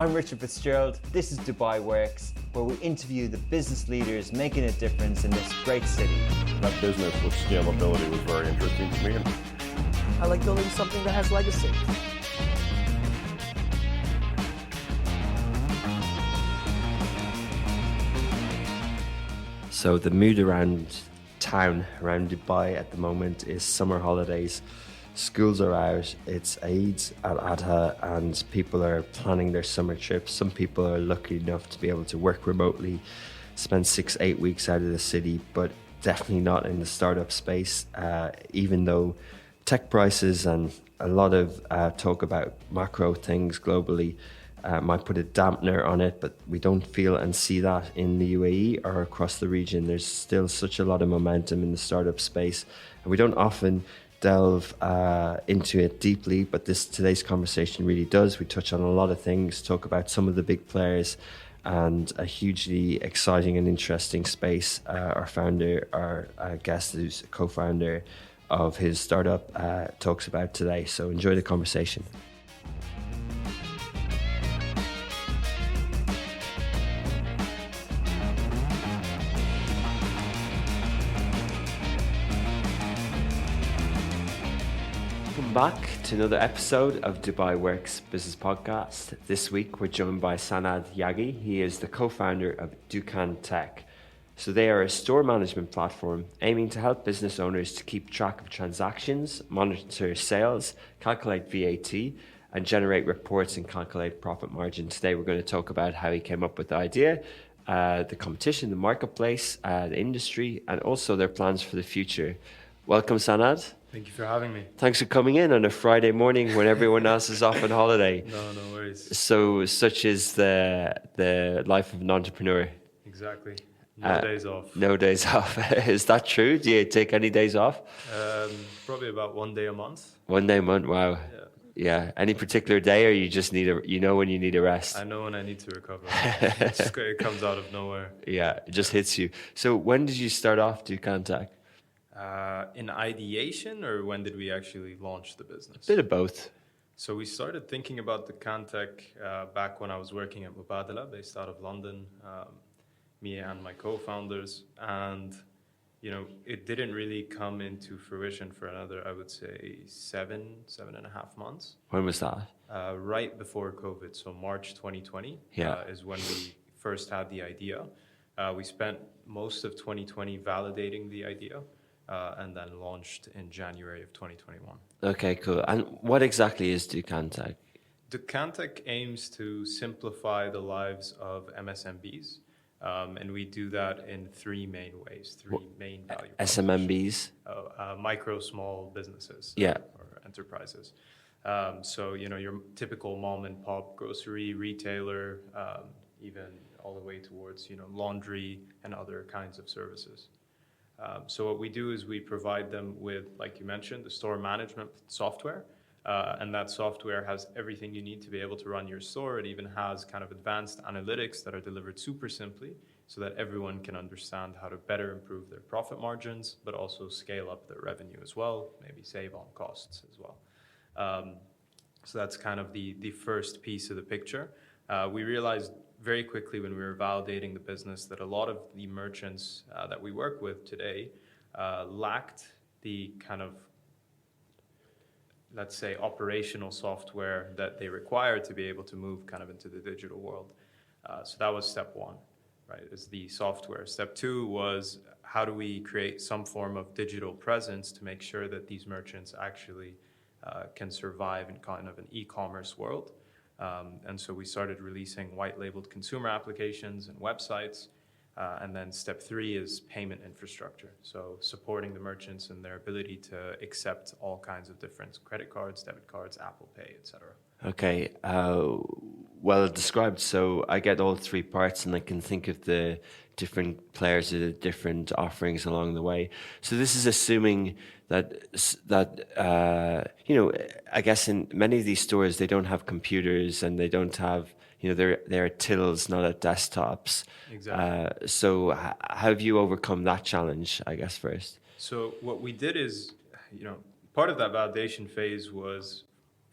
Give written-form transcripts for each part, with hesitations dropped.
I'm Richard Fitzgerald. This is Dubai Works, where we interview the business leaders making a difference in this great city. That business with scalability was very interesting to me. I like building something that has legacy. So the mood around town, around Dubai at the moment is summer holidays. Schools are out, it's Eid al-Adha and people are planning their summer trips. Some people are lucky enough to be able to work remotely, spend 6-8 weeks out of the city, but definitely not in the startup space, even though tech prices and a lot of talk about macro things globally might put a dampener on it, but we don't feel and see that in the UAE or across the region. There's still such a lot of momentum in the startup space, and we don't often delve into it deeply, but today's conversation really does. We touch on a lot of things, talk about some of the big players and a hugely exciting and interesting space. Our guest who's a co-founder of his startup talks about today. So enjoy the conversation. Back to another episode of Dubai Works Business Podcast. This week we're joined by Sanad Yaghi. He is the co-founder of Dukkantek. So they are a store management platform aiming to help business owners to keep track of transactions, monitor sales, calculate VAT, and generate reports and calculate profit margin. Today we're going to talk about how he came up with the idea, the competition, the marketplace, the industry, and also their plans for the future. Welcome, Sanad. Thank you for having me. Thanks for coming in on a Friday morning when everyone else is off on holiday. No worries. So such is the life of an entrepreneur. Exactly. No days off. No days off. Is that true? Do you take any days off? Probably about 1 day a month. 1 day a month. Wow. Yeah. Any particular day, or you just need when you need a rest? I know when I need to recover. It comes out of nowhere. Yeah, it just hits you. So when did you start off Dukkantek? In ideation, or when did we actually launch the business? Bit of both. So we started thinking about Dukkantek back when I was working at Mubadala, based out of London, me and my co-founders, and it didn't really come into fruition for another, I would say, 7.5 months. When was that? Right before COVID, so March 2020 is when we first had the idea. We spent most of 2020 validating the idea. And then launched in January of 2021. Okay, cool. And what exactly is Dukkantek? Dukkantek aims to simplify the lives of MSMBs, and we do that in three main ways, main value SMMBs? Micro, small businesses or enterprises. So, your typical mom and pop grocery retailer, even all the way towards, laundry and other kinds of services. So what we do is we provide them with, like you mentioned, the store management software. And that software has everything you need to be able to run your store. It even has kind of advanced analytics that are delivered super simply so that everyone can understand how to better improve their profit margins, but also scale up their revenue as well, maybe save on costs as well. So that's kind of the first piece of the picture. We realized very quickly when we were validating the business that a lot of the merchants that we work with today lacked the kind of, let's say, operational software that they require to be able to move kind of into the digital world. So that was step one, right, is the software. Step two was how do we create some form of digital presence to make sure that these merchants actually can survive in kind of an e-commerce world. And so we started releasing white-labeled consumer applications and websites. And then step three is payment infrastructure. So supporting the merchants in their ability to accept all kinds of different credit cards, debit cards, Apple Pay, etc. Okay, well described. So I get all three parts and I can think of the different players of the different offerings along the way. So this is assuming that I guess in many of these stores, they don't have computers and they don't have, they're at tills, not at desktops. Exactly. So how have you overcome that challenge, I guess, first? So what we did is, part of that validation phase was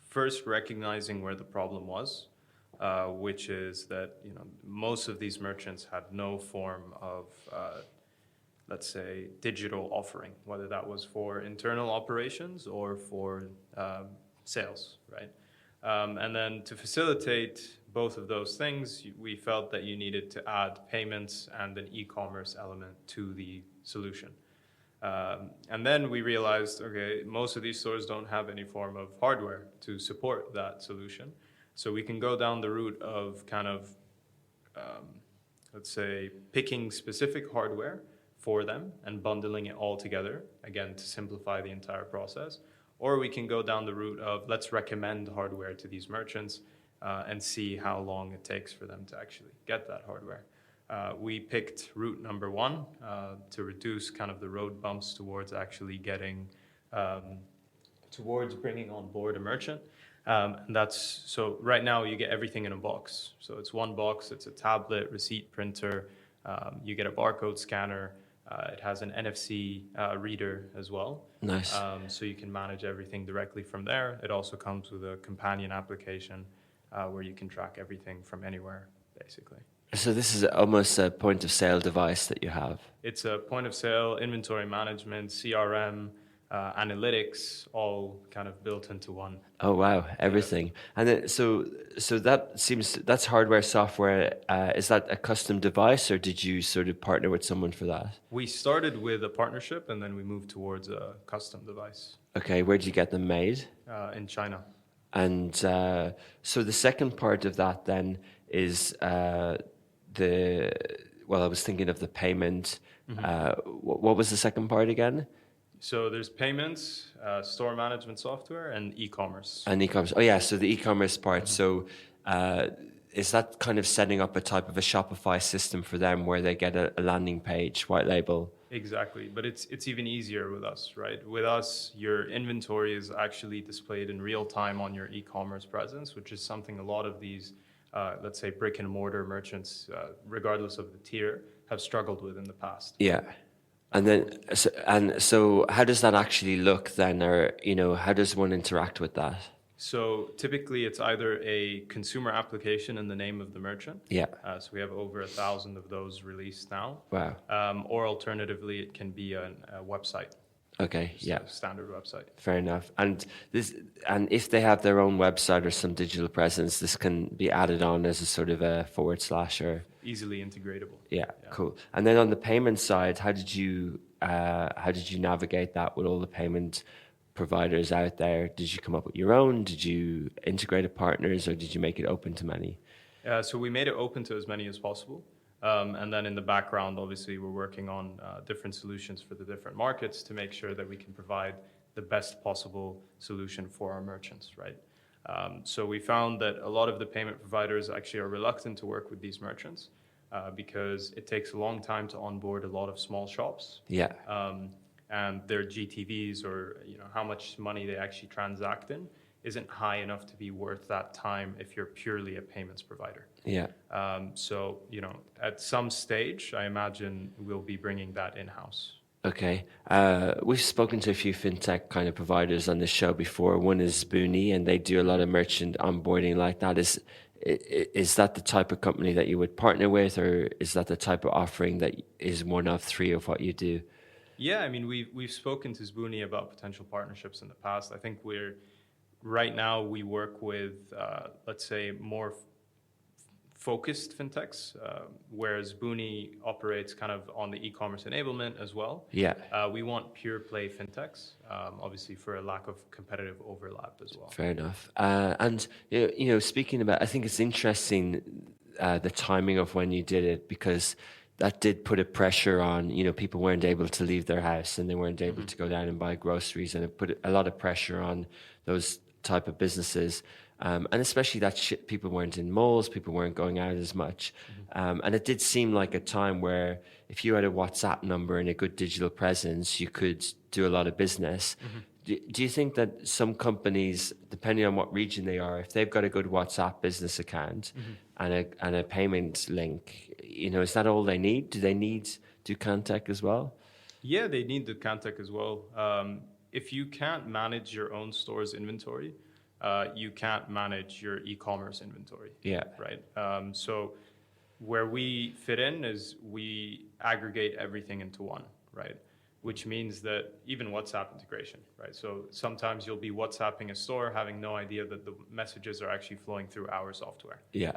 first recognizing where the problem was. which is that most of these merchants had no form of let's say digital offering, whether that was for internal operations or for sales, right? And then to facilitate both of those things, we felt that you needed to add payments and an e-commerce element to the solution. And then we realized, okay, most of these stores don't have any form of hardware to support that solution. So we can go down the route of kind of, let's say, picking specific hardware for them and bundling it all together, again, to simplify the entire process. Or we can go down the route of let's recommend hardware to these merchants and see how long it takes for them to actually get that hardware. We picked route number one to reduce kind of the road bumps towards actually getting, towards bringing on board a merchant. And that's, so right now you get everything in a box. So it's one box, it's a tablet, receipt printer, you get a barcode scanner, it has an NFC reader as well. Nice. So you can manage everything directly from there. It also comes with a companion application where you can track everything from anywhere, basically. So this is almost a point of sale device that you have. It's a point of sale, inventory management, CRM, analytics, all kind of built into one. Oh wow, everything. And then, so that seems, that's hardware, software. Is that a custom device, or did you sort of partner with someone for that? We started with a partnership, and then we moved towards a custom device. Okay, where did you get them made? In China. And so the second part of that then is I was thinking of the payment. What was the second part again? So there's payments, store management software, and e-commerce. And e-commerce. Oh yeah, so the e-commerce part. So is that kind of setting up a type of a Shopify system for them where they get a landing page, white label? Exactly, but it's even easier with us, right? With us, your inventory is actually displayed in real time on your e-commerce presence, which is something a lot of these, let's say, brick and mortar merchants, regardless of the tier, have struggled with in the past. Yeah. And then, so how does that actually look then, or how does one interact with that? So typically, it's either a consumer application in the name of the merchant. Yeah. So we have over 1,000 of those released now. Wow. Or alternatively, it can be a website. Okay. Yeah. Standard website. Fair enough. And if they have their own website or some digital presence, this can be added on as a sort of a / or easily integratable. Yeah, cool. And then on the payment side, how did you navigate that with all the payment providers out there? Did you come up with your own? Did you integrate with partners, or did you make it open to many? So we made it open to as many as possible. And then in the background, obviously, we're working on different solutions for the different markets to make sure that we can provide the best possible solution for our merchants, right? So we found that a lot of the payment providers actually are reluctant to work with these merchants because it takes a long time to onboard a lot of small shops. Yeah. And their GTVs, or how much money they actually transact in, isn't high enough to be worth that time if you're purely a payments provider. Yeah. So at some stage, I imagine we'll be bringing that in-house. Okay. We've spoken to a few fintech kind of providers on this show before. One is Boonie, and they do a lot of merchant onboarding like that. Is that the type of company that you would partner with, or is that the type of offering that is one of three of what you do? Yeah, I mean, we've spoken to Zboonie about potential partnerships in the past. I think right now we work with, let's say, more focused fintechs, whereas Boonie operates kind of on the e-commerce enablement as well. Yeah. We want pure play fintechs, obviously for a lack of competitive overlap as well. Fair enough. And speaking about, I think it's interesting the timing of when you did it, because that did put a pressure on, people weren't able to leave their house and they weren't able to go down and buy groceries, and it put a lot of pressure on those type of businesses. And especially that people weren't in malls, people weren't going out as much. And it did seem like a time where if you had a WhatsApp number and a good digital presence, you could do a lot of business. Do you think that some companies, depending on what region they are, if they've got a good WhatsApp business account and a payment link, is that all they need? Do they need Dukkantek as well? Yeah, they need Dukkantek as well. If you can't manage your own store's inventory, you can't manage your e-commerce inventory. Yeah. Right. So where we fit in is we aggregate everything into one, right? Which means that even WhatsApp integration, right? So sometimes you'll be WhatsApping a store having no idea that the messages are actually flowing through our software. Yeah.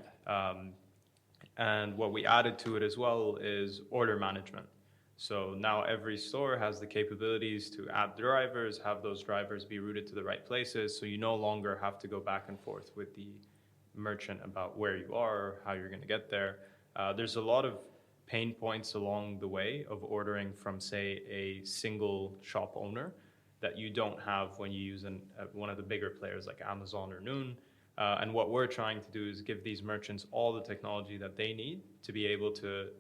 And what we added to it as well is order management. So now every store has the capabilities to add drivers, have those drivers be routed to the right places. So you no longer have to go back and forth with the merchant about where you are, how you're going to get there. There's a lot of pain points along the way of ordering from, say, a single shop owner that you don't have when you use one of the bigger players like Amazon or Noon. And what we're trying to do is give these merchants all the technology that they need to be able to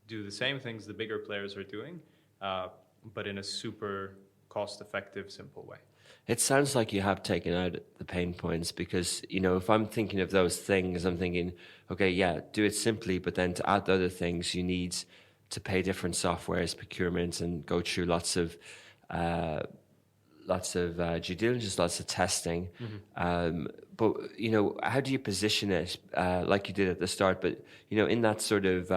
do the same things the bigger players are doing, but in a super cost-effective, simple way. It sounds like you have taken out the pain points because, if I'm thinking of those things, I'm thinking, okay, yeah, do it simply, but then to add the other things, you need to pay different softwares, procurement, and go through lots of due diligence, lots of testing. Mm-hmm. But, how do you position it like you did at the start? But, in that sort of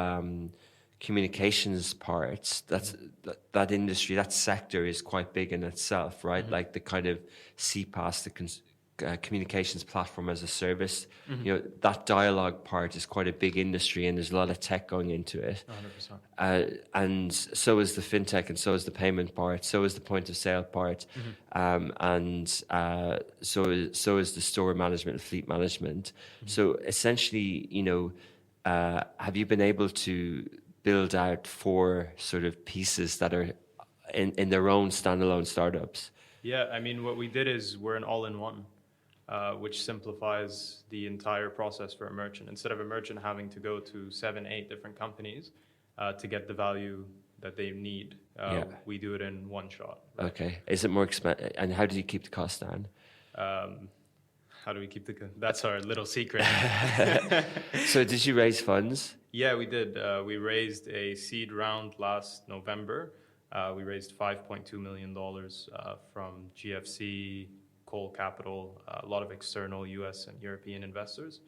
communications part, that industry, that sector is quite big in itself, right? Mm-hmm. Like the kind of CPaaS, the communications platform as a service, Mm-hmm. that dialogue part is quite a big industry and there's a lot of tech going into it. 100%. And so is the fintech and so is the payment part, so is the point of sale part, and so is the store management and fleet management. Mm-hmm. So essentially, have you been able to build out 4 sort of pieces that are in their own standalone startups? Yeah, I mean, what we did is we're an all-in-one, which simplifies the entire process for a merchant. Instead of a merchant having to go to 7, 8 different companies to get the value that they need, we do it in one shot. Right? Okay. Is it more expensive? And how do you keep the cost down? How do we keep that's our little secret. So did you raise funds? Yeah, we did. We raised a seed round last November. We raised $5.2 million from GFC, Cole Capital, a lot of external US and European investors,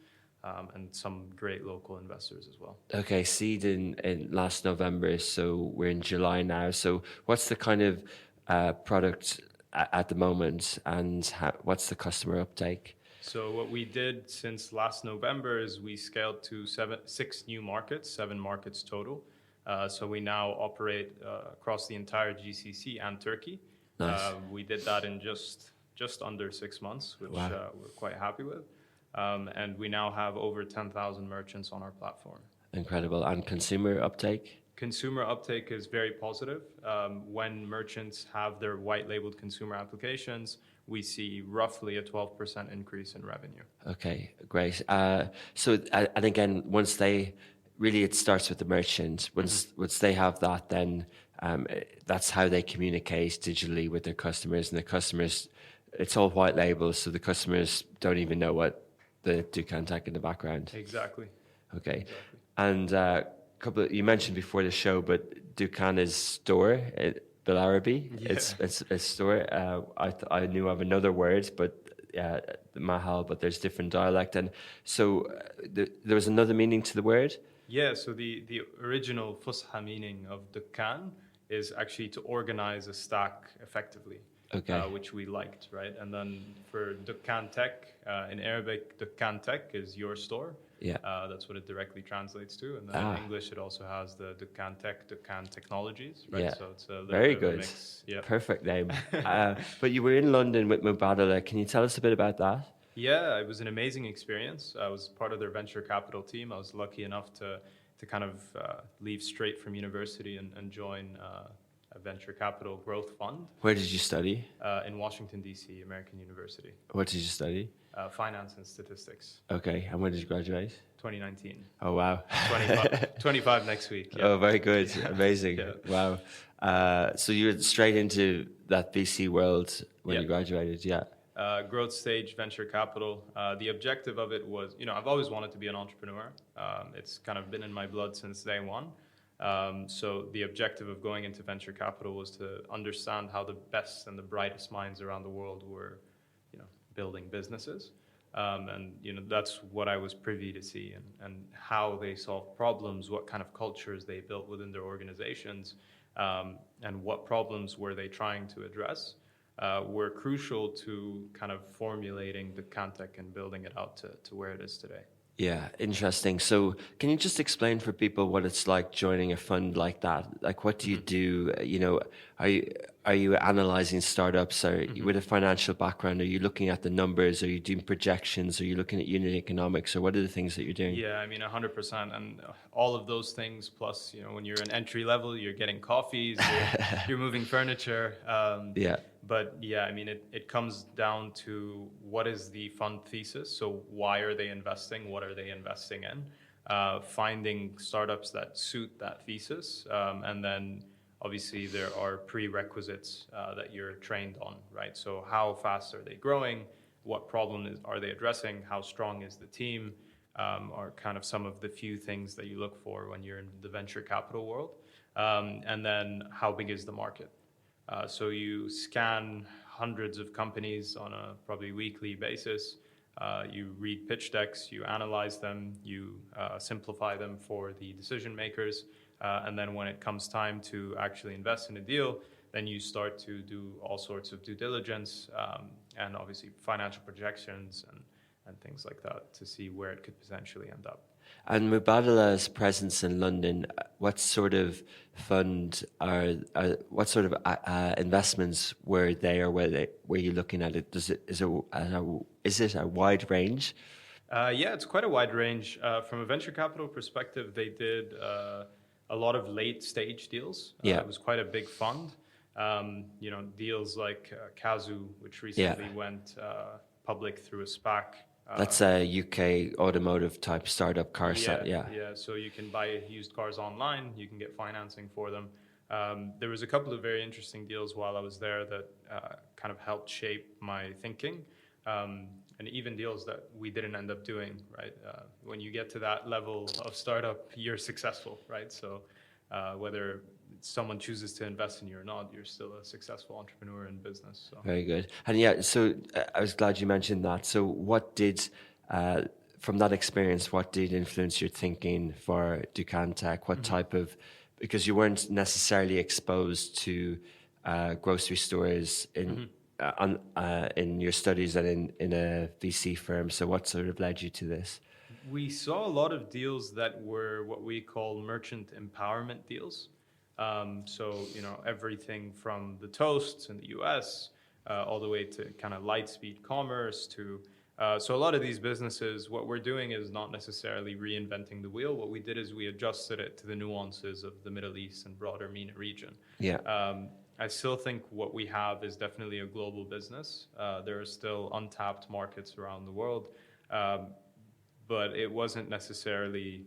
and some great local investors as well. Okay, seed in last November, so we're in July now. So what's the kind of product at the moment, and what's the customer uptake? So what we did since last November is we scaled to 6 new markets, 7 markets total. So we now operate across the entire GCC and Turkey. Nice. We did that in just under 6 months, which we're quite happy with. And we now have over 10,000 merchants on our platform. Incredible. And consumer uptake? Consumer uptake is very positive. When merchants have their white-labeled consumer applications, we see roughly a 12% increase in revenue. Okay, great. So, and again, once they, really it starts with the merchant. Once they have that, then that's how they communicate digitally with their customers. And the customers, it's all white labels, so the customers don't even know what the Dukkantek in the background. Exactly. Okay. Exactly. And you mentioned before the show, but Dukkan is store. Bilarabi, it's store. I knew of another word, but Mahal, but there's different dialect, and so there was another meaning to the word. Yeah, so the original Fusha meaning of Dukkan is actually to organize a stack effectively, which we liked, right? And then for Dukkantek, in Arabic, Dukkantek is your store. Yeah, that's what it directly translates to. And then in English, it also has the Dukkantek, Dukkan Technologies, right? Yeah. So it's a little very bit good. Of a mix. Yeah. Perfect name. But you were in London with Mubadala. Can you tell us a bit about that? Yeah, it was an amazing experience. I was part of their venture capital team. I was lucky enough to kind of leave straight from university and join a venture capital growth fund. Where did you study? In Washington, D.C., American University. What did you study? Finance and statistics. Okay, and when did you graduate? 2019. Oh, wow. 25 next week. Yeah. Oh, very good. Amazing. Yeah. Wow. So you were straight into that VC world when you graduated, yeah. Growth stage venture capital. The objective of it was, I've always wanted to be an entrepreneur. It's kind of been in my blood since day one. So the objective of going into venture capital was to understand how the best and the brightest minds around the world were, building businesses. And that's what I was privy to see, and how they solve problems, what kind of cultures they built within their organizations, and what problems were they trying to address, were crucial to kind of formulating Dukkantek and building it out to where it is today. Yeah, interesting. So can you just explain for people what it's like joining a fund like that? Like, what do you do? Are you analyzing startups? Are you with a financial background? Are you looking at the numbers? Are you doing projections? Are you looking at unit economics? Or what are the things that you're doing? Yeah, I mean, 100%. And all of those things, plus, when you're an entry level, you're getting coffees, you're moving furniture. Yeah. But yeah, I mean, it comes down to what is the fund thesis? So why are they investing? What are they investing in? Finding startups that suit that thesis. And then obviously there are prerequisites that you're trained on, right? So how fast are they growing? What problem are they addressing? How strong is the team? Are kind of some of the few things that you look for when you're in the venture capital world. And then how big is the market? So you scan hundreds of companies on a probably weekly basis. You read pitch decks, you analyze them, you simplify them for the decision makers. And then when it comes time to actually invest in a deal, then you start to do all sorts of due diligence and obviously financial projections and things like that to see where it could potentially end up. And Mubadala's presence in London, what sort of fund what sort of investments were they, or were you looking at it? Is it a wide range? Yeah, it's quite a wide range. From a venture capital perspective, they did a lot of late stage deals. It was quite a big fund. Deals like Kazoo, which recently went public through a SPAC. That's a UK automotive type startup car set. Yeah. So you can buy used cars online. You can get financing for them. There was a couple of very interesting deals while I was there that kind of helped shape my thinking. And even deals that we didn't end up doing, right? When you get to that level of startup, you're successful, right? So whether someone chooses to invest in you or not, you're still a successful entrepreneur in business. So. Very good. And so I was glad you mentioned that. So what did, from that experience, what did influence your thinking for Dukkantek? What type of, because you weren't necessarily exposed to grocery stores in your studies and in a VC firm. So what sort of led you to this? We saw a lot of deals that were what we call merchant empowerment deals. So, everything from the toasts in the US, all the way to kind of light speed commerce to, so a lot of these businesses, what we're doing is not necessarily reinventing the wheel. What we did is we adjusted it to the nuances of the Middle East and broader MENA region. Yeah. I still think what we have is definitely a global business. There are still untapped markets around the world, but it wasn't necessarily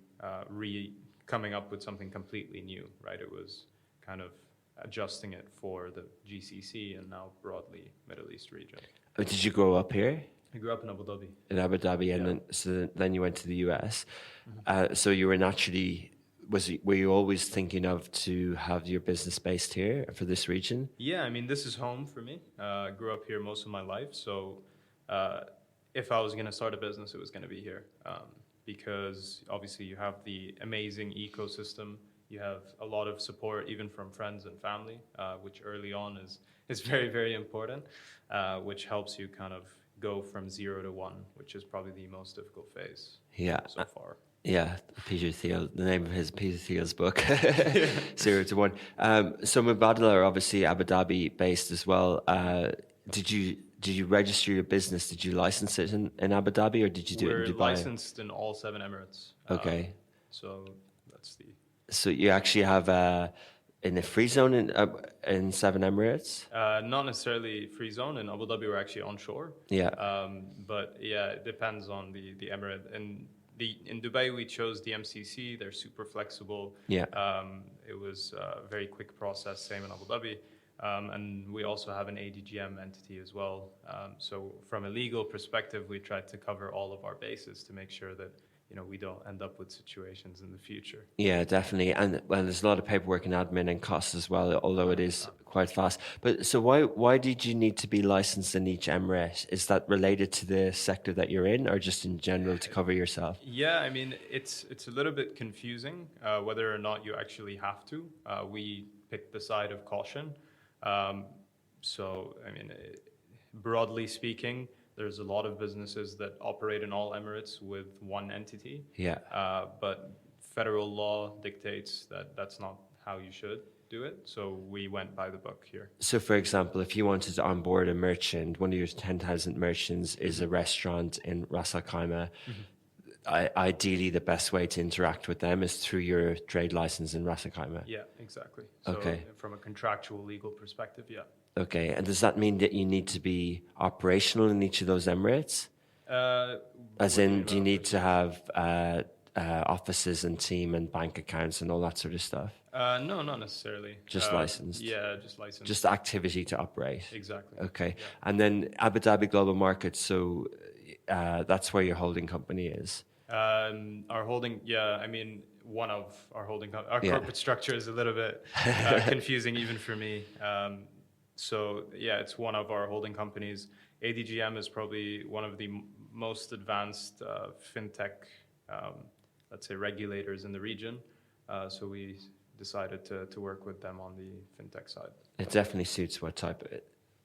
coming up with something completely new, right? It was kind of adjusting it for the GCC and now broadly Middle East region. Oh, did you grow up here? I grew up in Abu Dhabi. In Abu Dhabi, and then you went to the US. So you were naturally, were you always thinking of to have your business based here for this region? Yeah, I mean, this is home for me. I grew up here most of my life. So if I was going to start a business, it was going to be here. Because obviously you have the amazing ecosystem. You have a lot of support, even from friends and family, which early on is very, very important, which helps you kind of go from 0 to 1, which is probably the most difficult phase so far. Yeah, Peter Thiel, the name of his Peter Thiel's book, 0 to 1. So Mubadala are obviously Abu Dhabi based as well. Did you register your business? Did you license it in Abu Dhabi, or did you do it in Dubai? We're licensed in all 7 Emirates. Okay. So that's the... So you actually have in a free zone in 7 Emirates? Not necessarily free zone. In Abu Dhabi, we're actually onshore. Yeah. But yeah, it depends on the emirate. In Dubai, we chose the MCC. They're super flexible. Yeah. It was a very quick process, same in Abu Dhabi. And we also have an ADGM entity as well. So from a legal perspective, we tried to cover all of our bases to make sure that we don't end up with situations in the future. Yeah, definitely. And well, there's a lot of paperwork and admin and costs as well, although it is quite fast. But so why did you need to be licensed in each emirate? Is that related to the sector that you're in, or just in general to cover yourself? Yeah, I mean, it's a little bit confusing whether or not you actually have to. We picked the side of caution. So, I mean, broadly speaking, there's a lot of businesses that operate in all emirates with one entity. Yeah. But federal law dictates that that's not how you should do it. So we went by the book here. So, for example, if you wanted to onboard a merchant, one of your 10,000 merchants is a restaurant in Ras Al Khaimah. Ideally, the best way to interact with them is through your trade license in Ras Al Khaimah. Yeah, exactly. So Okay. From a contractual legal perspective, yeah. Okay, and does that mean that you need to be operational in each of those emirates? As in, do you need to have offices and team and bank accounts and all that sort of stuff? No, not necessarily. Just licensed? Yeah, just licensed. Just activity to operate? Exactly. Okay, and then Abu Dhabi Global Markets, so that's where your holding company is? Our holding, yeah, I mean, one of our holding, our Yeah. corporate structure is a little bit confusing even for me. So yeah, it's one of our holding companies. ADGM is probably one of the most advanced fintech, let's say, regulators in the region. So we decided to work with them on the fintech side. It definitely suits what type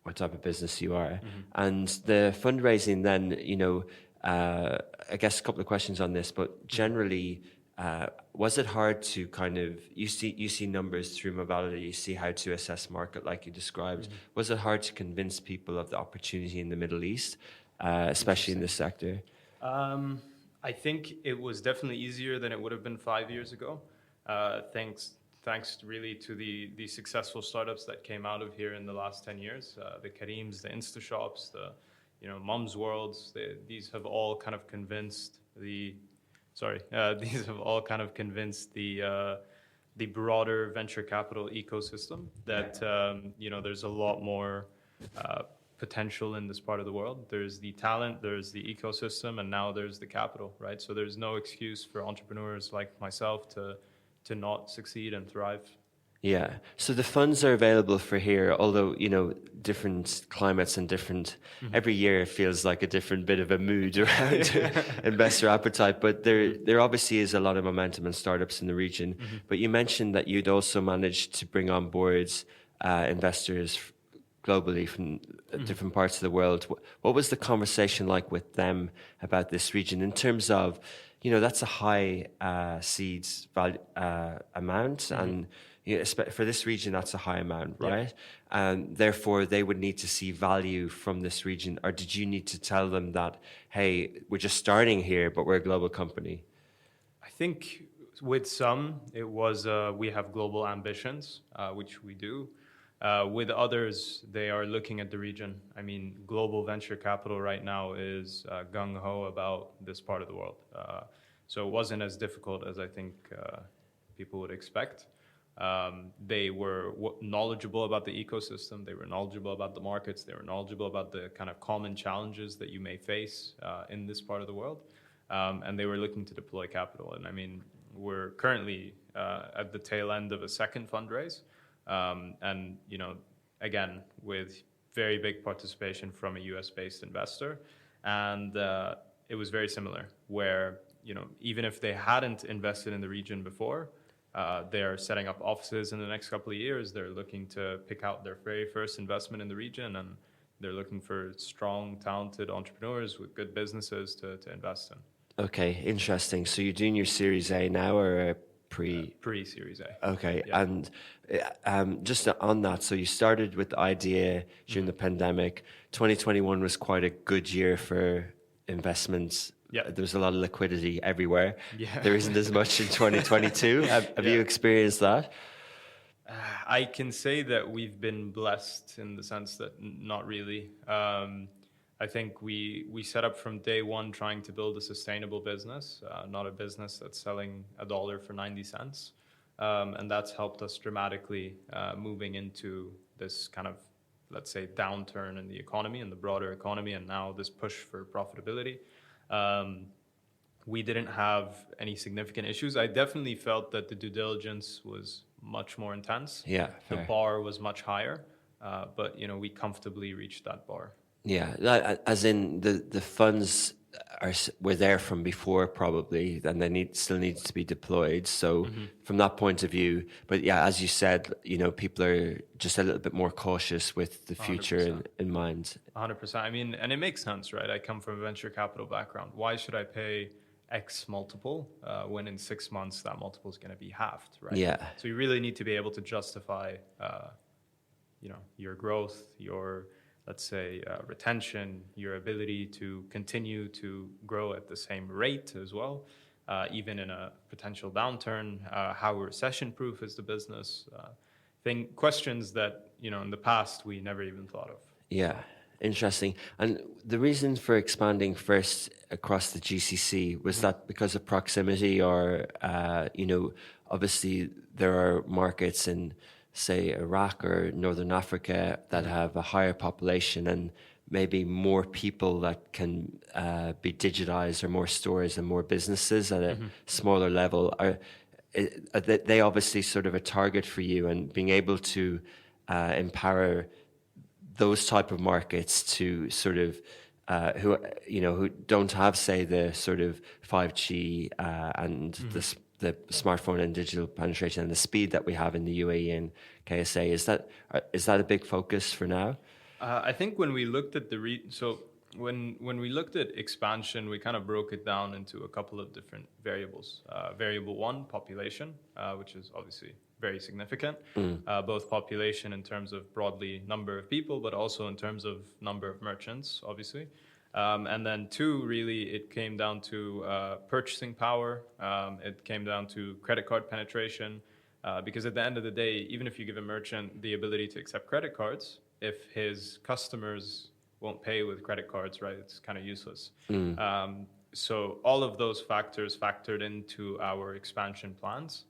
of business you are. And the fundraising then, I guess a couple of questions on this, but generally, was it hard to kind of, you see numbers through mobility, you see how to assess market like you described. Was it hard to convince people of the opportunity in the Middle East, especially in this sector? I think it was definitely easier than it would have been 5 years ago. Thanks really to the successful startups that came out of here in the last 10 years, the Kareems, the InstaShops, the Mum's Worlds. These have all kind of convinced the broader venture capital ecosystem that there's a lot more potential in this part of the world. There's the talent, there's the ecosystem, and now there's the capital, right? So there's no excuse for entrepreneurs like myself to not succeed and thrive. Yeah. So the funds are available for here, although, different climates and every year it feels like a different bit of a mood around investor appetite, but there obviously is a lot of momentum in startups in the region. But you mentioned that you'd also managed to bring on board investors globally from different parts of the world. What was the conversation like with them about this region in terms of, that's a high seeds value, amount, and for this region, that's a high amount, right? And therefore, they would need to see value from this region. Or did you need to tell them that, hey, we're just starting here, but we're a global company? I think with some, it was we have global ambitions, which we do. With others, they are looking at the region. I mean, global venture capital right now is gung-ho about this part of the world. So it wasn't as difficult as I think people would expect. They were knowledgeable about the ecosystem. They were knowledgeable about the markets. They were knowledgeable about the kind of common challenges that you may face in this part of the world. And they were looking to deploy capital. And I mean, we're currently at the tail end of a second fundraise. And, again, with very big participation from a US-based investor. And it was very similar, where, even if they hadn't invested in the region before, they're setting up offices in the next couple of years. They're looking to pick out their very first investment in the region, and they're looking for strong, talented entrepreneurs with good businesses to invest in. Okay, interesting. So you're doing your Series A now, or pre-Series A? Okay, Yeah. and just on that, so you started with the idea during the pandemic. 2021 was quite a good year for investments. Yeah. There was a lot of liquidity everywhere. Yeah. There isn't as much in 2022. Have you experienced that? I can say that we've been blessed in the sense that not really. I think we set up from day one trying to build a sustainable business, not a business that's selling $1 for 90 cents. And that's helped us dramatically moving into this kind of, let's say, downturn in the economy and the broader economy, and now this push for profitability. we didn't have any significant issues. I definitely felt that the due diligence was much more intense. Yeah, the fair. bar was much higher, but we comfortably reached that bar. Yeah, as in the funds were there from before probably, and they still need to be deployed. So from that point of view, but yeah, as you said, people are just a little bit more cautious with the future in mind. 100%. I mean, and it makes sense, right? I come from a venture capital background. Why should I pay X multiple when in 6 months that multiple is going to be halved, right? Yeah. So you really need to be able to justify, your growth, your, let's say, retention, your ability to continue to grow at the same rate as well, even in a potential downturn. How recession-proof is the business? Questions that, in the past we never even thought of. Yeah, interesting. And the reason for expanding first across the GCC, was that because of proximity, or, obviously there are markets in, say, Iraq or Northern Africa that have a higher population and maybe more people that can be digitized, or more stores and more businesses at a smaller level. Are they obviously sort of a target for you, and being able to empower those type of markets to sort of who don't have, say, the sort of 5G and the smartphone and digital penetration and the speed that we have in the UAE and KSA. Is that a big focus for now? I think when we looked at when we looked at expansion, we kind of broke it down into a couple of different variables. Variable one, population, which is obviously very significant, both population in terms of broadly number of people, but also in terms of number of merchants, obviously. And then two, really, it came down to purchasing power. It came down to credit card penetration, because at the end of the day, even if you give a merchant the ability to accept credit cards, if his customers won't pay with credit cards, right, it's kind of useless. So all of those factors factored into our expansion plans.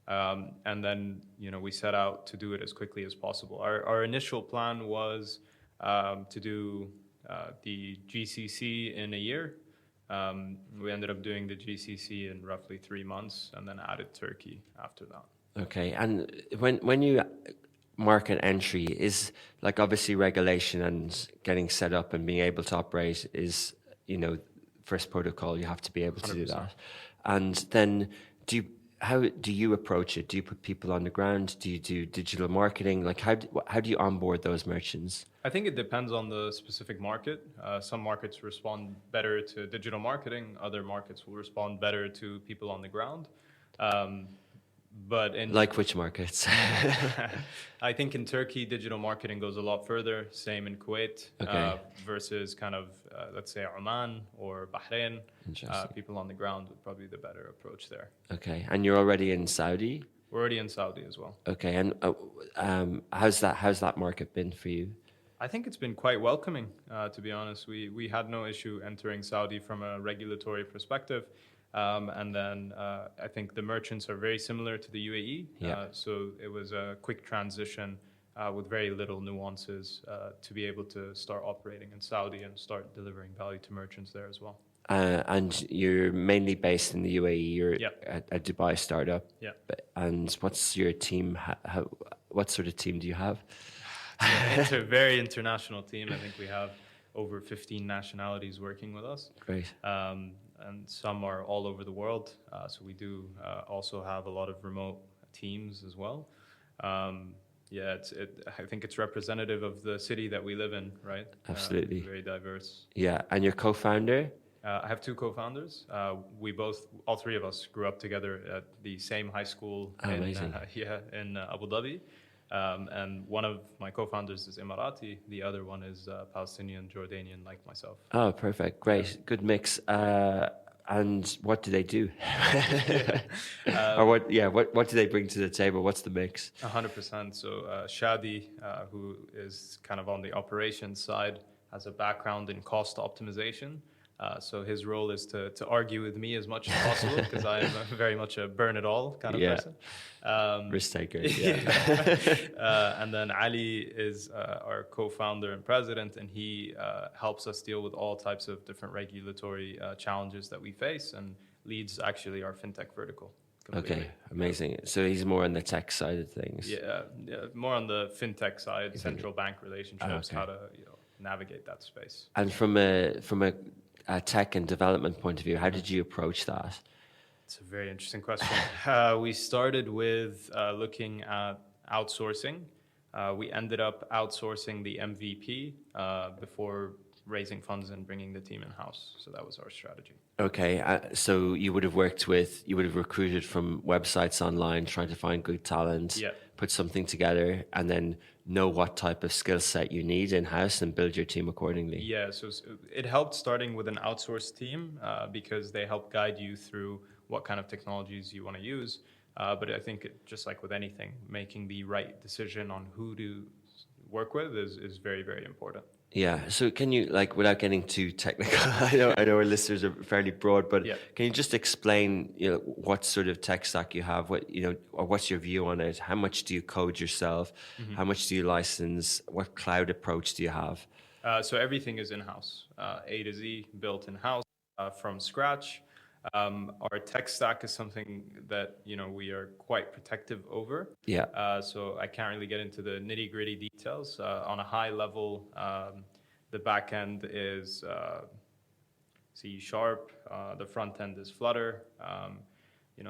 And then, we set out to do it as quickly as possible. Our initial plan was to do the GCC in a year. We ended up doing the GCC in roughly 3 months, and then added Turkey after that. Okay, and when you market entry, is like obviously regulation and getting set up and being able to operate is, first protocol, you have to be able to 100%. Do that. And then how do you approach it? Do you put people on the ground? Do you do digital marketing? Like how do you onboard those merchants? I think it depends on the specific market. Some markets respond better to digital marketing. Other markets will respond better to people on the ground. But like which markets? I think in Turkey, digital marketing goes a lot further. Same in Kuwait, versus kind of, let's say, Oman or Bahrain. People on the ground would probably be the better approach there. Okay, and you're already in Saudi? We're already in Saudi as well. Okay, and how's that market been for you? I think it's been quite welcoming, to be honest. We had no issue entering Saudi from a regulatory perspective. And then I think the merchants are very similar to the UAE. So it was a quick transition with very little nuances to be able to start operating in Saudi and start delivering value to merchants there as well. And you're mainly based in the UAE. You're a Dubai startup. Yeah. And what's your team? What sort of team do you have? It's a very international team. I think we have over 15 nationalities working with us. Great. And some are all over the world. So we do also have a lot of remote teams as well. I think it's representative of the city that we live in, right? Absolutely. Very diverse. Yeah, and your co-founder? I have two co-founders. All three of us grew up together at the same high school in Abu Dhabi. And one of my co-founders is Emirati. The other one is Palestinian, Jordanian, like myself. Oh, perfect. Great. Good mix. And what do they do? Or what do they bring to the table? What's the mix? 100%. So Shadi, who is kind of on the operations side, has a background in cost optimization. So his role is to argue with me as much as possible, because I am very much a burn-it-all kind of person. Risk taker. And then Ali is our co-founder and president, and he helps us deal with all types of different regulatory challenges that we face. And leads actually our fintech vertical. Completely. Okay, amazing. So he's more on the tech side of things. Yeah, more on the fintech side, central bank relationships, okay. how to navigate that space. And from a tech and development point of view, how did you approach that? It's a very interesting question. We started with looking at outsourcing. We ended up outsourcing the MVP before raising funds and bringing the team in-house. So that was our strategy. Okay, so you would have recruited from websites online, trying to find good talent, put something together, and then know what type of skill set you need in-house and build your team accordingly. Yeah, so it helped starting with an outsourced team because they help guide you through what kind of technologies you want to use. But I think just like with anything, making the right decision on who to work with is very, very important. Yeah. So can you, like, without getting too technical, I know our listeners are fairly broad, but can you just explain, what sort of tech stack you have, or what's your view on it? How much do you code yourself? Mm-hmm. How much do you license? What cloud approach do you have? So everything is in-house, A to Z, built in-house from scratch. Our tech stack is something that we are quite protective over. Yeah. So I can't really get into the nitty-gritty details. On a high level, the back end is C#. The front end is Flutter.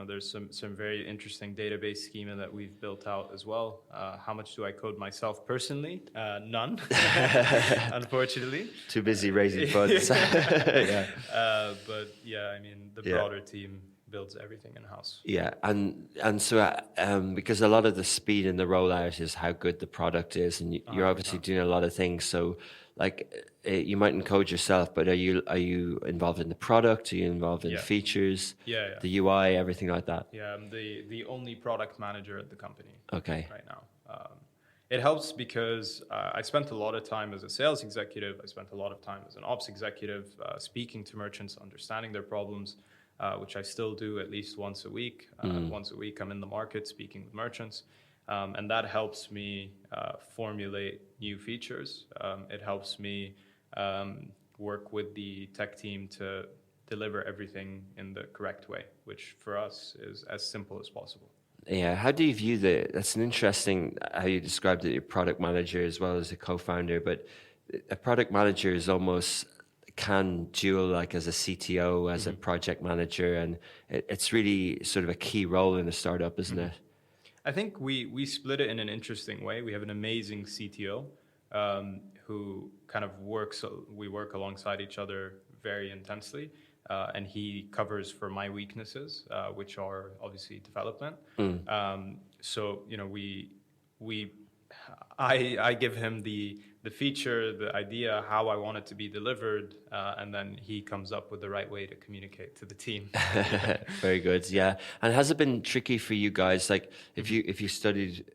There's some very interesting database schema that we've built out as well. How much do I code myself personally? None, unfortunately. Too busy raising funds. Yeah. But yeah, the broader team builds everything in-house. Yeah, and so because a lot of the speed in the rollout is how good the product is, and you're obviously doing a lot of things. So, like, you mightn't code yourself, but are you involved in the product? Are you involved in features? Yeah. The UI, everything like that. Yeah, I'm the only product manager at the company. Okay. Right now. It helps because I spent a lot of time as a sales executive. I spent a lot of time as an ops executive, speaking to merchants, understanding their problems, which I still do at least once a week. Once a week, I'm in the market speaking with merchants. And that helps me formulate new features. It helps me work with the tech team to deliver everything in the correct way, which for us is as simple as possible. Yeah, how do you view that's an interesting, how you described it, your product manager as well as a co-founder, but a product manager is almost can dual, like, as a CTO, as a project manager, and it's really sort of a key role in a startup, isn't it? I think we split it in an interesting way. We have an amazing CTO who kind of we work alongside each other very intensely. And he covers for my weaknesses, which are obviously development. So I give him the feature, the idea, how I want it to be delivered, and then he comes up with the right way to communicate to the team. Very good, yeah. And has it been tricky for you guys? Like, if you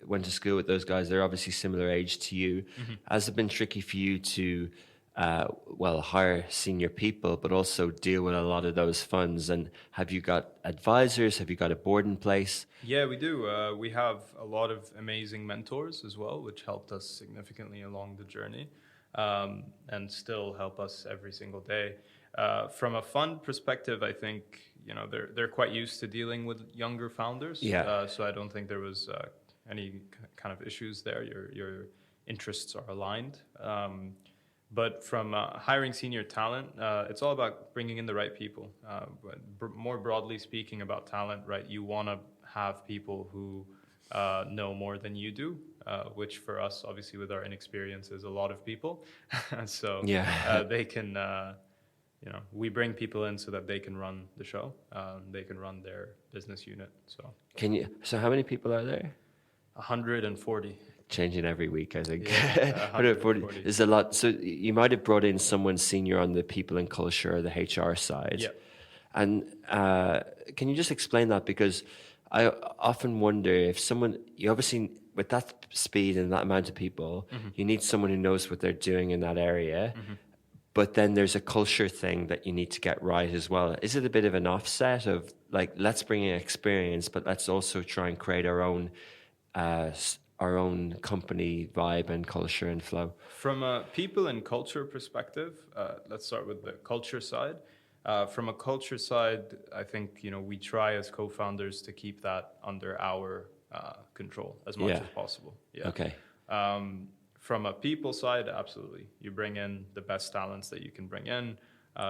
went to school with those guys, they're obviously similar age to you. Has it been tricky for you to hire senior people, but also deal with a lot of those funds? And have you got advisors? Have you got a board in place? Yeah, we do. We have a lot of amazing mentors as well, which helped us significantly along the journey, and still help us every single day. From a fund perspective, I think they're quite used to dealing with younger founders. Yeah. So I don't think there was any kind of issues there. Your interests are aligned. But from hiring senior talent, it's all about bringing in the right people. More broadly speaking about talent, right? You want to have people who know more than you do, which for us, obviously, with our inexperience, is a lot of people. So they can, we bring people in so that they can run the show. They can run their business unit. So how many people are there? 140. Changing every week, I think. Yeah, 140 is a lot. So you might have brought in someone senior on the people and culture or the HR side. Yeah. And can you just explain that? Because I often wonder if you obviously, with that speed and that amount of people, you need someone who knows what they're doing in that area. But then there's a culture thing that you need to get right as well. Is it a bit of an offset of, like, let's bring in experience, but let's also try and create our own company vibe and culture and flow? From a people and culture perspective, let's start with the culture side. From a culture side, I think, we try as co-founders to keep that under our control as much as possible. Yeah. Okay. From a people side, absolutely. You bring in the best talents that you can bring in,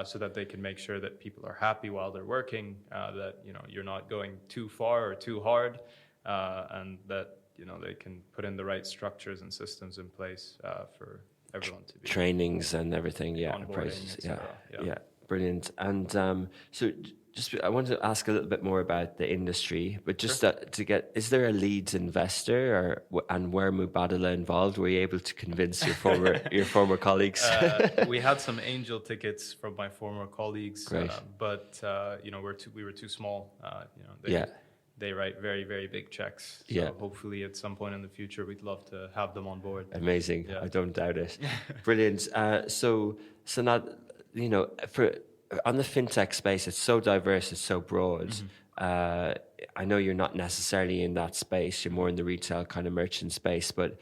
so that they can make sure that people are happy while they're working, that, you're not going too far or too hard, and that, they can put in the right structures and systems in place for everyone to be. Trainings and everything, Onboarding, et cetera. Yeah. Brilliant. And so I wanted to ask a little bit more about the industry, but just to get, is there a lead investor and were Mubadala involved? Were you able to convince your former colleagues? We had some angel tickets from my former colleagues, but we were too small. They write very, very big checks. So hopefully at some point in the future, we'd love to have them on board. Amazing. Yeah. I don't doubt it. Brilliant. So Sanad, on the fintech space, it's so diverse, it's so broad. I know you're not necessarily in that space, you're more in the retail kind of merchant space, but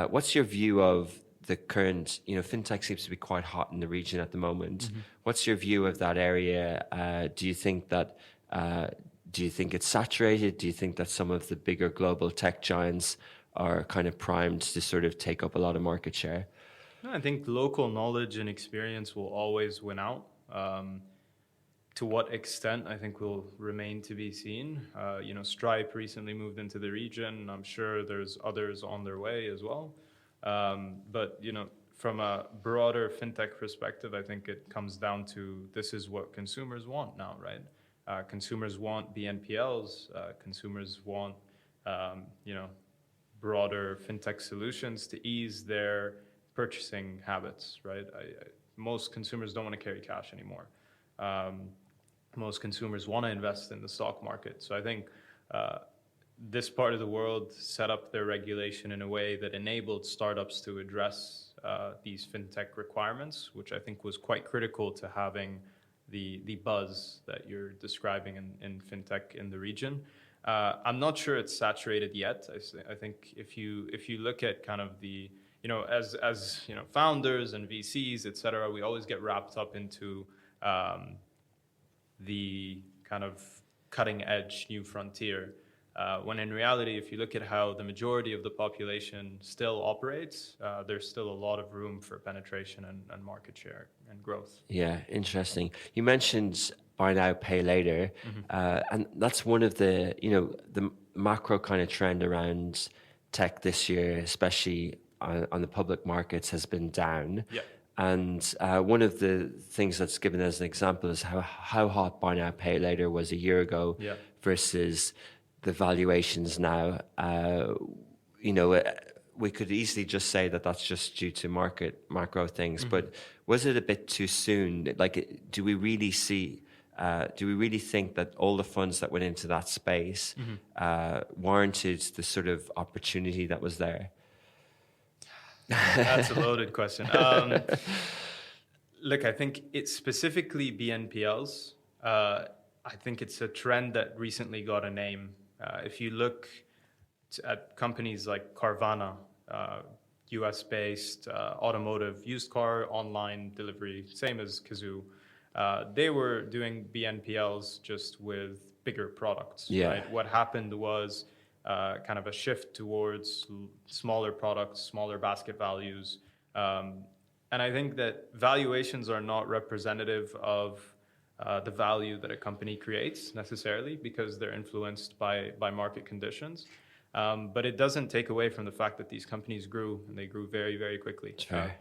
what's your view of the current, fintech seems to be quite hot in the region at the moment. What's your view of that area? Do you think it's saturated? Do you think that some of the bigger global tech giants are kind of primed to sort of take up a lot of market share? No, I think local knowledge and experience will always win out. To what extent, I think, will remain to be seen. Stripe recently moved into the region. I'm sure there's others on their way as well. But from a broader fintech perspective, I think it comes down to this is what consumers want now, right? Consumers want BNPLs. Consumers want, broader fintech solutions to ease their purchasing habits, right? Most consumers don't want to carry cash anymore. Most consumers want to invest in the stock market. So I think this part of the world set up their regulation in a way that enabled startups to address these fintech requirements, which I think was quite critical to having the buzz that you're describing in fintech in the region. I'm not sure it's saturated yet. I think if you look at kind of the, as founders and VCs, et cetera, we always get wrapped up into the kind of cutting edge new frontier. When in reality, if you look at how the majority of the population still operates, there's still a lot of room for penetration and market share and growth. Yeah, interesting. You mentioned buy now, pay later, and that's one of the, the macro kind of trend around tech this year, especially on the public markets, has been down. Yeah. And one of the things that's given as an example is how hot buy now, pay later was a year ago versus the valuations now. We could easily just say that that's just due to macro things, but was it a bit too soon? Like, do we really think that all the funds that went into that space warranted the sort of opportunity that was there? That's a loaded question. Look, I think it's specifically BNPLs. I think it's a trend that recently got a name. If you look at companies like Carvana, US-based automotive used car online delivery, same as Kazoo, they were doing BNPLs just with bigger products. Yeah. Right? What happened was kind of a shift towards smaller products, smaller basket values. And I think that valuations are not representative of the value that a company creates necessarily, because they're influenced by market conditions. But it doesn't take away from the fact that these companies grew, and they grew very, very quickly,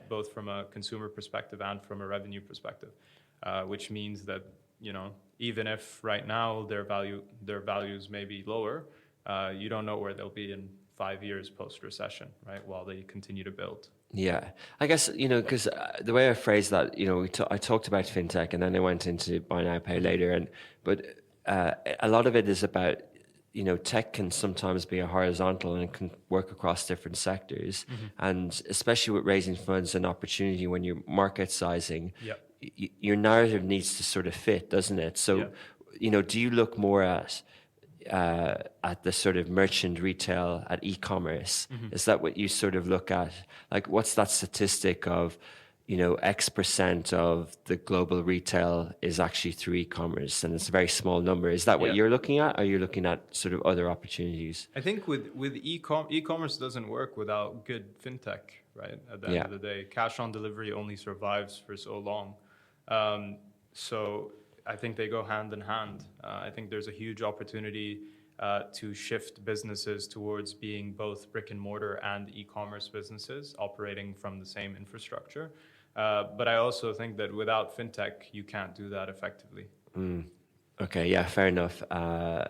both from a consumer perspective and from a revenue perspective, which means that, even if right now their values may be lower, you don't know where they'll be in 5 years post-recession, right, while they continue to build. Yeah, I guess, because the way I phrased that, I talked about fintech and then I went into buy now, pay later. But a lot of it is about, tech can sometimes be a horizontal and can work across different sectors. And especially with raising funds and opportunity when you're market sizing, your narrative needs to sort of fit, doesn't it? So, do you look more at the sort of merchant retail, at e-commerce? Is that what you sort of look at? Like, what's that statistic of, X% of the global retail is actually through e-commerce, and it's a very small number. Is that what you're looking at? Or are you looking at sort of other opportunities? I think with e-commerce doesn't work without good fintech, right? At the end of the day, cash on delivery only survives for so long. So I think they go hand in hand. I think there's a huge opportunity to shift businesses towards being both brick and mortar and e-commerce businesses operating from the same infrastructure. But I also think that without fintech, you can't do that effectively. Okay, yeah, fair enough. I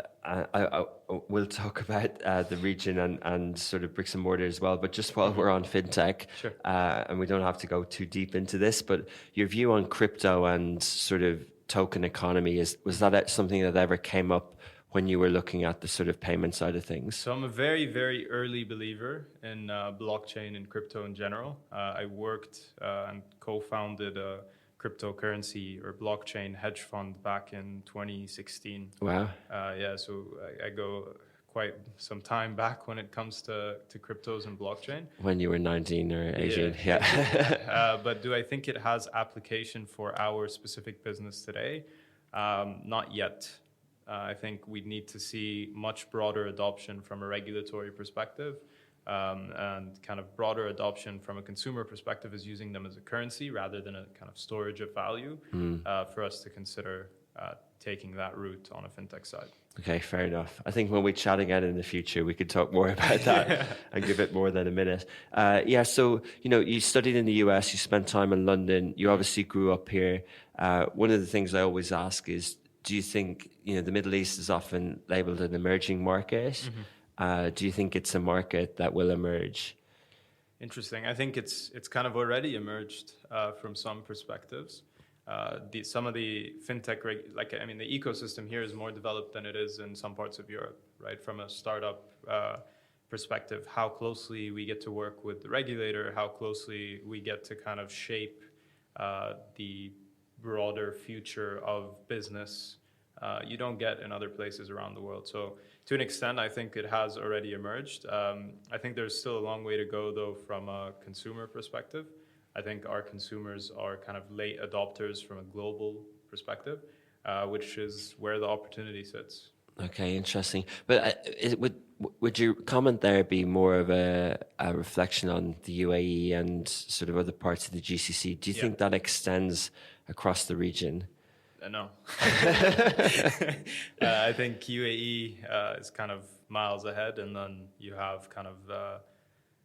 we'll talk about the region and sort of bricks and mortar as well. But just while we're on fintech, Sure. And we don't have to go too deep into this, but your view on crypto and sort of token economy, was that something that ever came up when you were looking at the sort of payment side of things? So I'm a very, very early believer in blockchain and crypto in general. I worked and co-founded a cryptocurrency or blockchain hedge fund back in 2016. Wow. So I go quite some time back when it comes to cryptos and blockchain. When you were 19 or 18, But do I think it has application for our specific business today? Not yet. I think we need to see much broader adoption from a regulatory perspective, and kind of broader adoption from a consumer perspective is using them as a currency rather than a kind of storage of value for us to consider taking that route on a fintech side. Okay, fair enough. I think when we chat again in the future, we could talk more about that and give it more than a minute. So, you studied in the US, you spent time in London, you obviously grew up here. One of the things I always ask is, do you think, the Middle East is often labeled an emerging market? Do you think it's a market that will emerge? Interesting. I think it's kind of already emerged from some perspectives. Some of the fintech, the ecosystem here is more developed than it is in some parts of Europe, right? From a startup perspective, how closely we get to work with the regulator, how closely we get to kind of shape the broader future of business, you don't get in other places around the world. So to an extent, I think it has already emerged. I think there's still a long way to go, though, from a consumer perspective. I think our consumers are kind of late adopters from a global perspective, which is where the opportunity sits. Okay, interesting. But would your comment there be more of a reflection on the UAE and sort of other parts of the GCC? Do you think that extends across the region? No. I think UAE is kind of miles ahead, and then you have kind of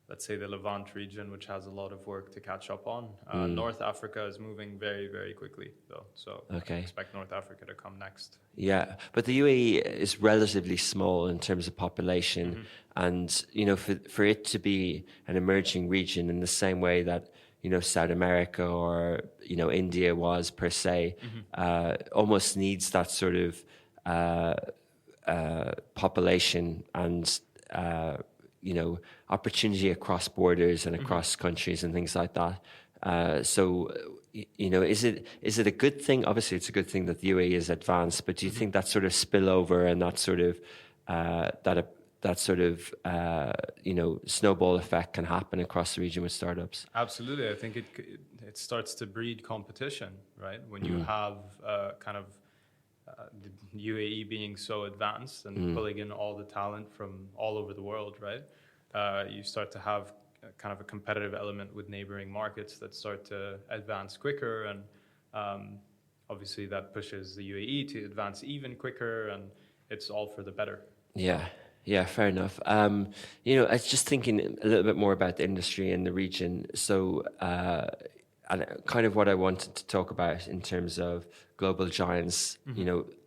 let's say the Levant region, which has a lot of work to catch up on. North Africa is moving very, very quickly, though. So I expect North Africa to come next. Yeah, but the UAE is relatively small in terms of population. And, for it to be an emerging region in the same way that, South America or, India was per se, almost needs that sort of population and opportunity across borders and across countries and things like that. Is it a good thing? Obviously, it's a good thing that the UAE is advanced, but do you think that sort of spillover and that sort of snowball effect can happen across the region with startups? Absolutely. I think it starts to breed competition, right? When you have the UAE being so advanced and pulling in all the talent from all over the world, right? You start to have kind of a competitive element with neighboring markets that start to advance quicker, and obviously that pushes the UAE to advance even quicker, and it's all for the better. Yeah, fair enough. I was just thinking a little bit more about the industry in the region. So, and kind of what I wanted to talk about in terms of global giants,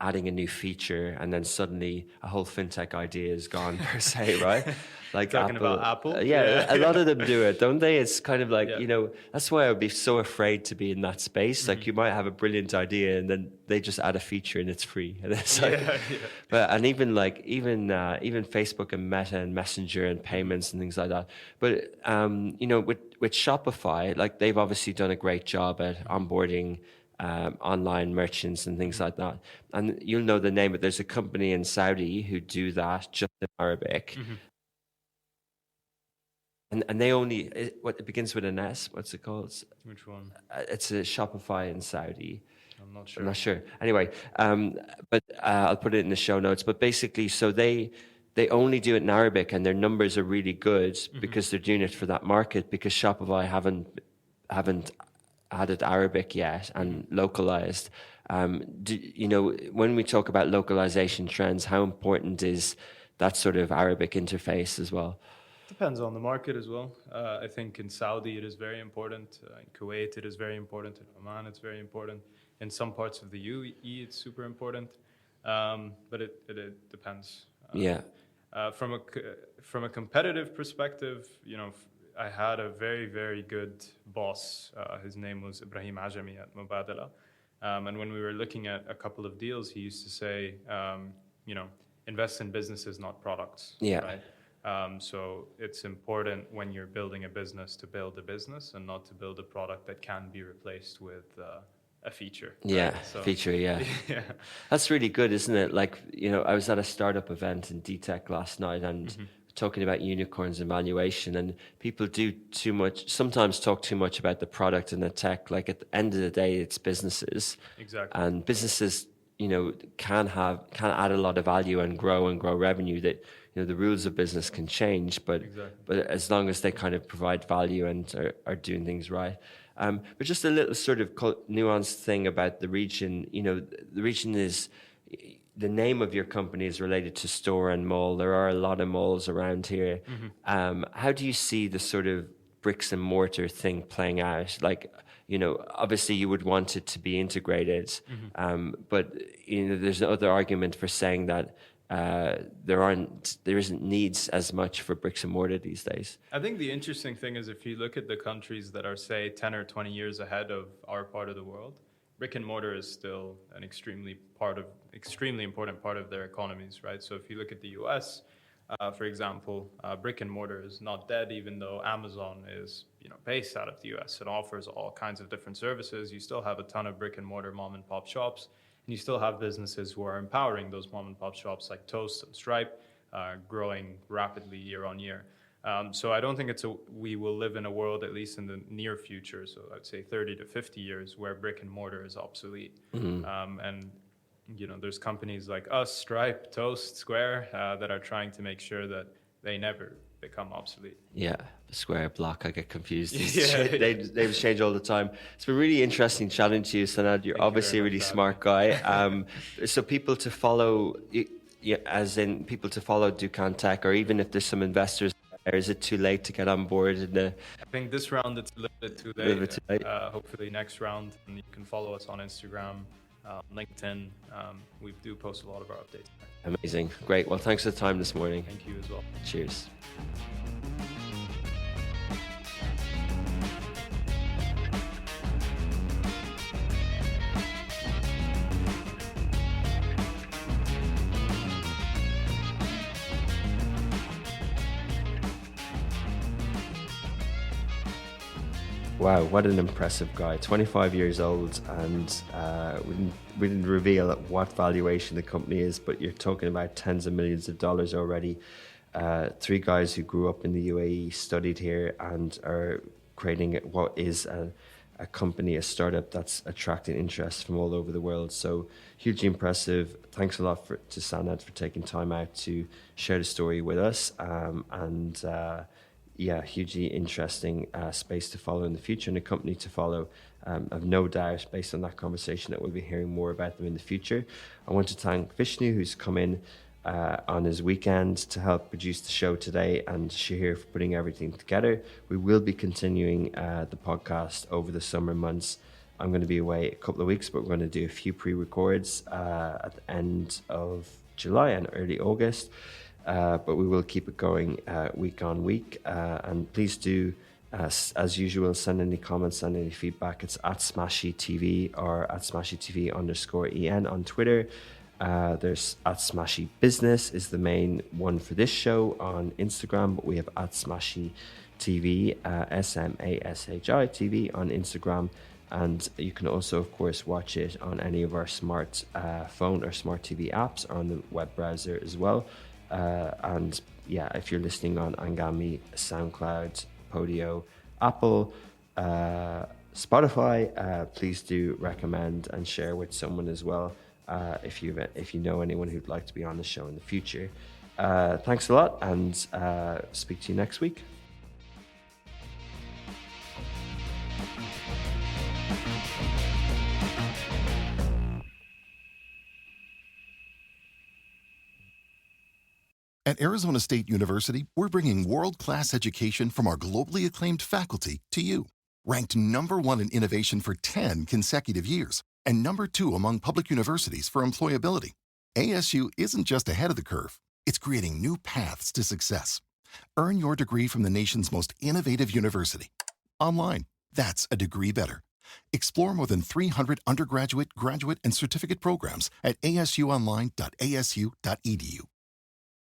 adding a new feature, and then suddenly a whole fintech idea is gone per se, right? Like talking about Apple? Yeah, a lot of them do it, don't they? It's kind of like, that's why I would be so afraid to be in that space. Like you might have a brilliant idea and then they just add a feature and it's free. And it's like, but, and even Facebook and Meta and Messenger and payments and things like that. But, with Shopify, like they've obviously done a great job at onboarding online merchants and things like that. And you'll know the name, but there's a company in Saudi who do that just in Arabic. and they only it begins with an S. What's it called? Which one? It's a Shopify in Saudi. I'm not sure. I'm not sure. Anyway, but I'll put it in the show notes. But basically, so they only do it in Arabic, and their numbers are really good because they're doing it for that market. Because Shopify haven't added Arabic yet and localized. When we talk about localization trends, how important is that sort of Arabic interface as well? Depends on the market as well. I think in Saudi it is very important. In Kuwait it is very important. In Oman it's very important. In some parts of the UAE it's super important. But it depends. From a competitive perspective, I had a very, very good boss. His name was Ibrahim Ajami at Mubadala. And when we were looking at a couple of deals, he used to say, invest in businesses, not products. Yeah. Right? So it's important when you're building a business to build a business and not to build a product that can be replaced with a feature. Yeah, right? So, feature, yeah. That's really good, isn't it? Like, I was at a startup event in DTech last night and talking about unicorns and valuation, and people sometimes talk too much about the product and the tech. Like at the end of the day, it's businesses. Exactly. And businesses, can add a lot of value and grow revenue. That the rules of business can change, but as long as they kind of provide value and are doing things right. But just a little sort of nuanced thing about the region. The region is, the name of your company is related to store and mall. There are a lot of malls around here. How do you see the sort of bricks and mortar thing playing out? Like, obviously you would want it to be integrated, but there's another argument for saying that there isn't needs as much for bricks and mortar these days. I think the interesting thing is if you look at the countries that are, say, 10 or 20 years ahead of our part of the world, brick and mortar is still an extremely important part of their economies, right? So if you look at the US, for example, brick and mortar is not dead, even though Amazon is based out of the US and offers all kinds of different services. You still have a ton of brick and mortar mom and pop shops. And you still have businesses who are empowering those mom and pop shops like Toast and Stripe, growing rapidly year on year. So I don't think we will live in a world, at least in the near future, so I'd say 30 to 50 years, where brick and mortar is obsolete. And there's companies like us, Stripe, Toast, Square, that are trying to make sure that they never become obsolete. Yeah, Square, Block, I get confused. They change all the time. It's been really interesting chatting to you, Sanad. You're obviously a really smart guy. So people to follow, as in people to follow Dukkantek, or even if there's some investors there, is it too late to get on board? I think this round it's a little bit too late. Hopefully next round, and you can follow us on Instagram, LinkedIn. We do post a lot of our updates. Amazing. Great. Well, thanks for the time this morning. Thank you as well. Cheers. Wow, what an impressive guy. 25 years old, and we didn't reveal what valuation the company is, but you're talking about tens of millions of dollars already. 3 guys who grew up in the UAE, studied here, and are creating what is a company, a startup that's attracting interest from all over the world. So hugely impressive. Thanks a lot to Sanad for taking time out to share the story with us. Hugely interesting space to follow in the future, and a company to follow. I've no doubt, based on that conversation, that we'll be hearing more about them in the future. I want to thank Vishnu, who's come in on his weekend to help produce the show today, and Shahir for putting everything together. We will be continuing the podcast over the summer months. I'm going to be away a couple of weeks, but we're going to do a few pre-records at the end of July and early August. But we will keep it going week on week. And please do, as usual, send any comments, send any feedback. It's at SmashyTV or at SmashyTV_EN on Twitter. There's at Smashy Business is the main one for this show on Instagram, but we have at SmashyTV, SMASHI TV on Instagram. And you can also, of course, watch it on any of our smart phone or smart TV apps or on the web browser as well. And yeah, if you're listening on Angami, SoundCloud, Podio, Apple, Spotify, please do recommend and share with someone as well, if you know anyone who'd like to be on the show in the future. Thanks a lot, and speak to you next week. At Arizona State University, we're bringing world-class education from our globally acclaimed faculty to you. Ranked #1 in innovation for 10 consecutive years and #2 among public universities for employability, ASU isn't just ahead of the curve, it's creating new paths to success. Earn your degree from the nation's most innovative university. Online, that's a degree better. Explore more than 300 undergraduate, graduate, and certificate programs at asuonline.asu.edu.